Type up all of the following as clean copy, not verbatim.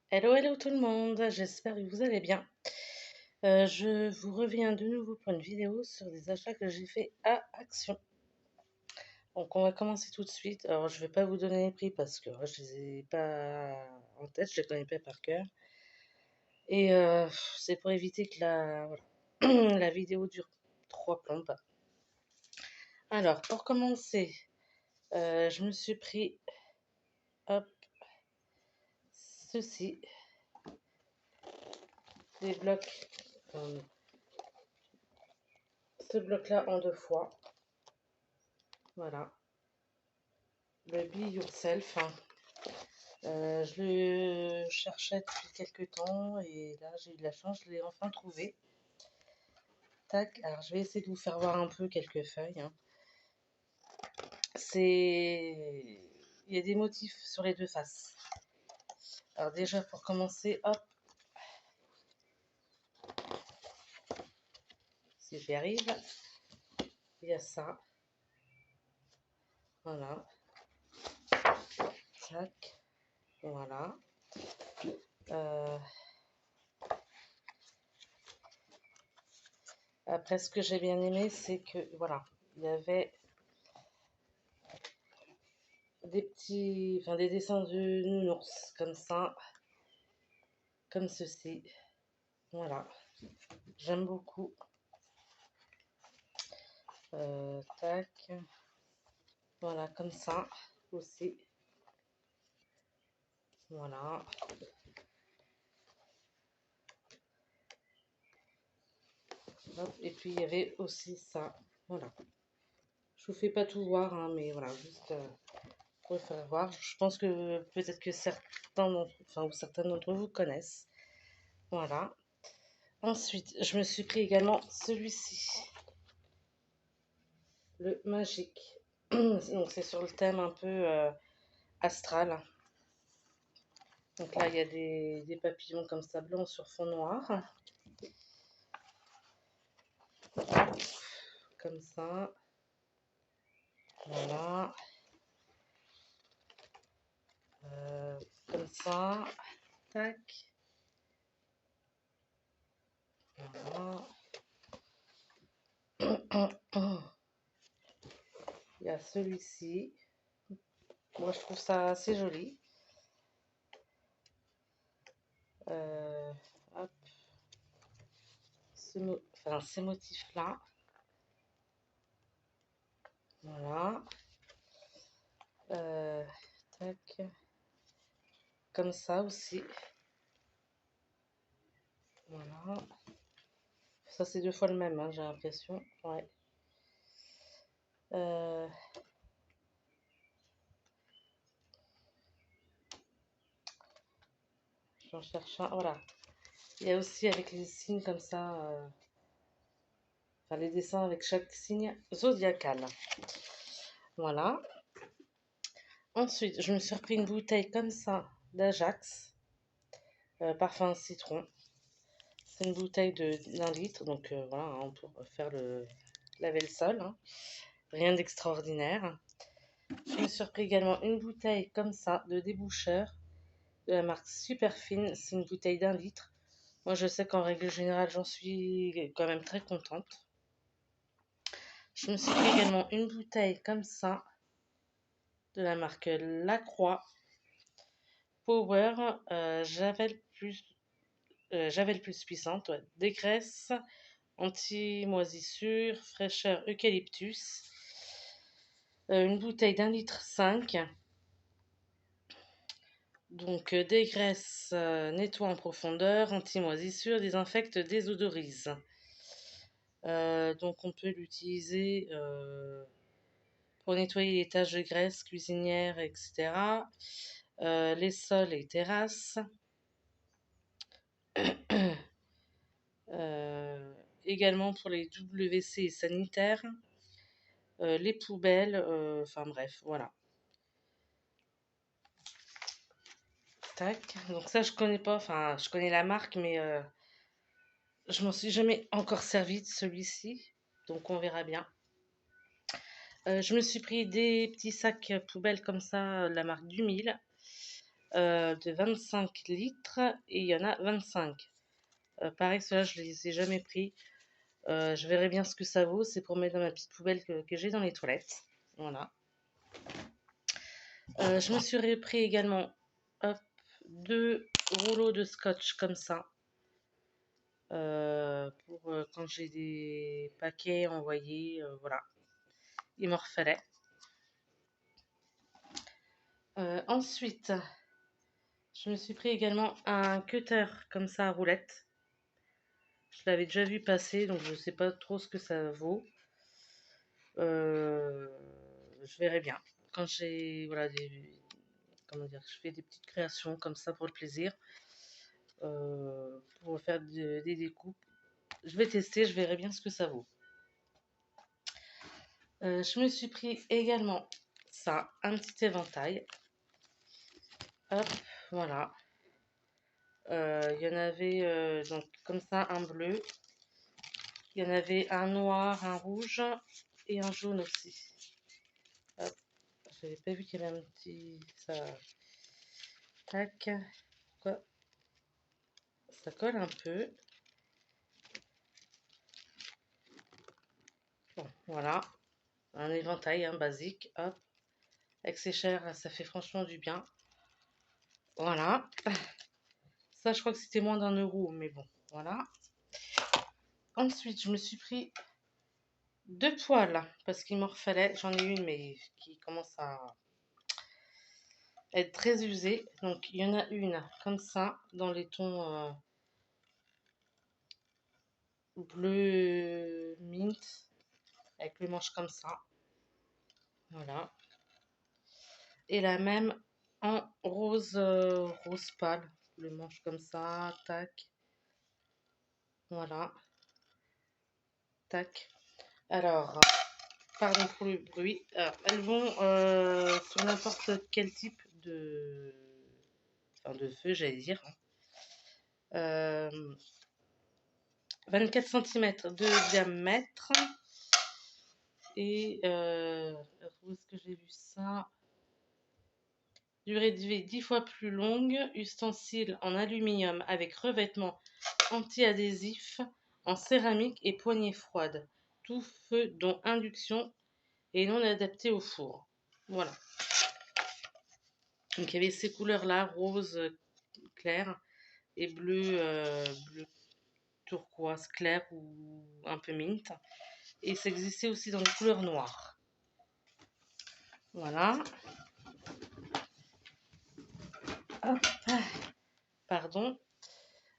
Hello, hello tout le monde, j'espère que vous allez bien. Je vous reviens de nouveau pour une vidéo sur des achats que j'ai fait à Action. Donc on va commencer tout de suite. Alors je vais pas vous donner les prix parce que je les ai pas en tête, je les connais pas par cœur. Et c'est pour éviter que voilà, la vidéo dure trois plombes. Alors pour commencer, je me suis pris, hop, ceci, des blocs, ce bloc-là en deux fois. Voilà, le Be Yourself. Je le cherchais depuis quelques temps et là j'ai eu de la chance, je l'ai enfin trouvé. Tac, alors je vais essayer de vous faire voir un peu quelques feuilles, hein. C'est... Il y a des motifs sur les deux faces. Alors déjà pour commencer, hop, si j'y arrive, il y a ça. Voilà, tac, voilà. Euh, Après ce que j'ai bien aimé, c'est que voilà, il y avait des petits, enfin des dessins de nounours comme ça, comme ceci. Voilà, j'aime beaucoup. Tac, voilà, comme ça aussi. Voilà. Hop, et puis il y avait aussi ça. Voilà. Je vous fais pas tout voir, hein, mais voilà, juste pour le faire voir. Je pense que peut-être que certains ou certaines d'entre vous connaissent. Voilà. Ensuite, je me suis pris également celui-ci, le magique. Donc c'est sur le thème un peu astral. Donc là, il y a des papillons comme ça blancs sur fond noir. Comme ça. Voilà. Comme ça. Tac. Voilà. Il y a celui-ci. Moi, je trouve ça assez joli. Euh, Hop. Ces motifs-là. Voilà. Euh, Tac. Comme ça aussi. Voilà. Ça, c'est deux fois le même, hein, j'ai l'impression. Ouais. Euh, J'en cherche un. Voilà. Il y a aussi avec les signes comme ça. Enfin, les dessins avec chaque signe zodiacal. Voilà. Ensuite, je me suis repris une bouteille comme ça d'Ajax. Parfum citron. C'est une bouteille d'un litre, donc voilà, hein, pour faire laver le sol, hein. Rien d'extraordinaire. Je me suis repris également une bouteille comme ça de déboucheur de la marque Superfine. C'est une bouteille d'un litre. Moi, je sais qu'en règle générale, j'en suis quand même très contente. Je me suis pris également une bouteille comme ça de la marque Lacroix Power Javel plus puissante, ouais. Dégraisse, anti-moisissure, fraîcheur eucalyptus. Une bouteille d'un litre 5. Donc dégraisse, nettoie en profondeur, anti-moisissure, désinfecte, désodorise. Donc on peut l'utiliser pour nettoyer les taches de graisse cuisinière, etc. Les sols et terrasses. Également pour les WC sanitaires. Les poubelles, enfin bref, voilà. Tac. Donc ça, je connais pas, enfin, je connais la marque, mais je m'en suis jamais encore servi de celui-ci. Donc on verra bien. Je me suis pris des petits sacs poubelles comme ça, la marque du Mille. de 25 litres et il y en a 25. Pareil, ceux-là, je les ai jamais pris. Je verrai bien ce que ça vaut. C'est pour mettre dans ma petite poubelle que j'ai dans les toilettes. Voilà. Je me suis repris également, hop, 2 rouleaux de scotch comme ça. Pour quand j'ai des paquets envoyés, voilà. Il m'en refallait. Ensuite, je me suis pris également un cutter comme ça à roulette. Je l'avais déjà vu passer, donc je sais pas trop ce que ça vaut. Euh, je verrai bien. Quand j'ai, voilà, comment dire, je fais des petites créations comme ça pour le plaisir, pour faire des découpes. Je vais tester, je verrai bien ce que ça vaut. Je me suis pris également ça, un petit éventail. Hop, voilà. Il y en avait donc comme ça un bleu. Il y en avait un noir, un rouge et un jaune aussi. Hop, j'avais pas vu qu'il y avait un petit. Ça. Tac. Quoi? Ça colle un peu. Bon, voilà. Un éventail, hein, basique. Hop. Avec ses chairs, ça fait franchement du bien. Voilà. Ça, je crois que c'était moins d'1 euro, mais bon, voilà. Ensuite, je me suis pris 2 poêles parce qu'il m'en refallait. J'en ai une, mais qui commence à être très usée. Donc, il y en a une comme ça, dans les tons bleu mint, avec les manches comme ça. Voilà. Et la même en rose, rose pâle. Les manches comme ça, tac. Voilà. Tac. Alors, pardon pour le bruit. Alors, elles vont sur n'importe quel type enfin, de feu, j'allais dire. 24 cm de diamètre. Et où est-ce que j'ai vu ça? Durée de vie 10 fois plus longue. Ustensile en aluminium avec revêtement anti-adhésif en céramique et poignée froide. Tout feu dont induction et non adapté au four. Voilà. Donc il y avait ces couleurs-là, rose clair et bleu, bleu turquoise clair ou un peu mint. Et ça existait aussi dans les couleurs noires. Voilà. Hop. Pardon.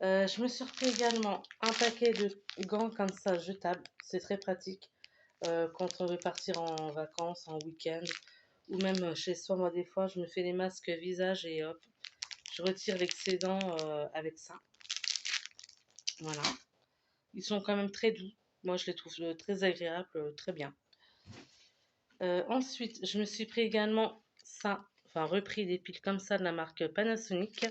Je me suis repris également un paquet de gants comme ça, jetables. C'est très pratique quand on veut partir en vacances, en week-end, ou même chez soi. Moi, des fois, je me fais des masques visage et hop, je retire l'excédent avec ça. Voilà. Ils sont quand même très doux. Moi, je les trouve très agréables, très bien. Ensuite, je me suis pris également ça, enfin repris des piles comme ça de la marque Panasonic.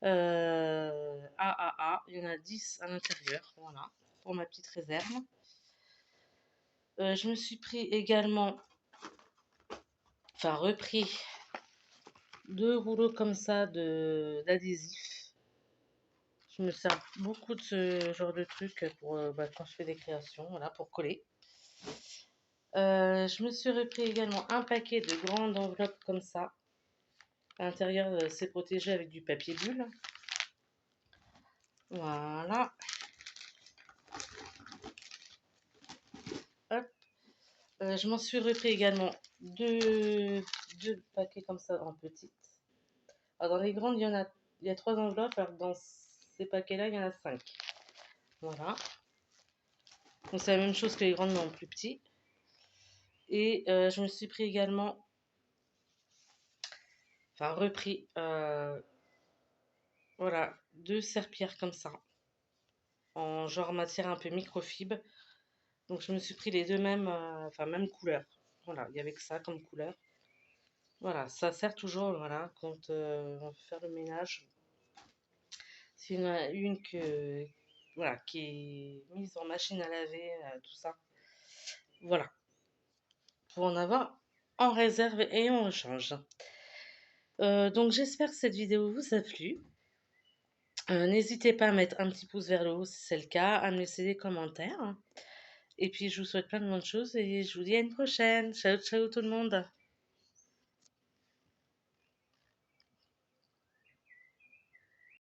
AAA, il y en a 10 à l'intérieur, voilà, pour ma petite réserve. Je me suis pris également, enfin repris 2 rouleaux comme ça d'adhésif. Je me sers beaucoup de ce genre de truc pour quand je fais des créations, voilà, pour coller. Je me suis repris également un paquet de grandes enveloppes comme ça. À l'intérieur, c'est protégé avec du papier bulle. Voilà. Hop. Je m'en suis repris également deux paquets comme ça en petites. Alors dans les grandes, il y a 3 enveloppes. Alors dans ces paquets-là, il y en a 5. Voilà. Donc c'est la même chose que les grandes, mais en plus petit. Et je me suis pris également, enfin repris, voilà, 2 serpillères comme ça, en genre matière un peu microfibre. Donc je me suis pris les deux mêmes, enfin même couleur. Voilà, il y avait que ça comme couleur. Voilà, ça sert toujours, voilà, quand on veut faire le ménage. S'il y en a une voilà, qui est mise en machine à laver, tout ça. Voilà, pour en avoir en réserve et en rechange. Donc j'espère que cette vidéo vous a plu. N'hésitez pas à mettre un petit pouce vers le haut si c'est le cas, à me laisser des commentaires. Et puis je vous souhaite plein de bonnes choses et je vous dis à une prochaine. Ciao, ciao tout le monde.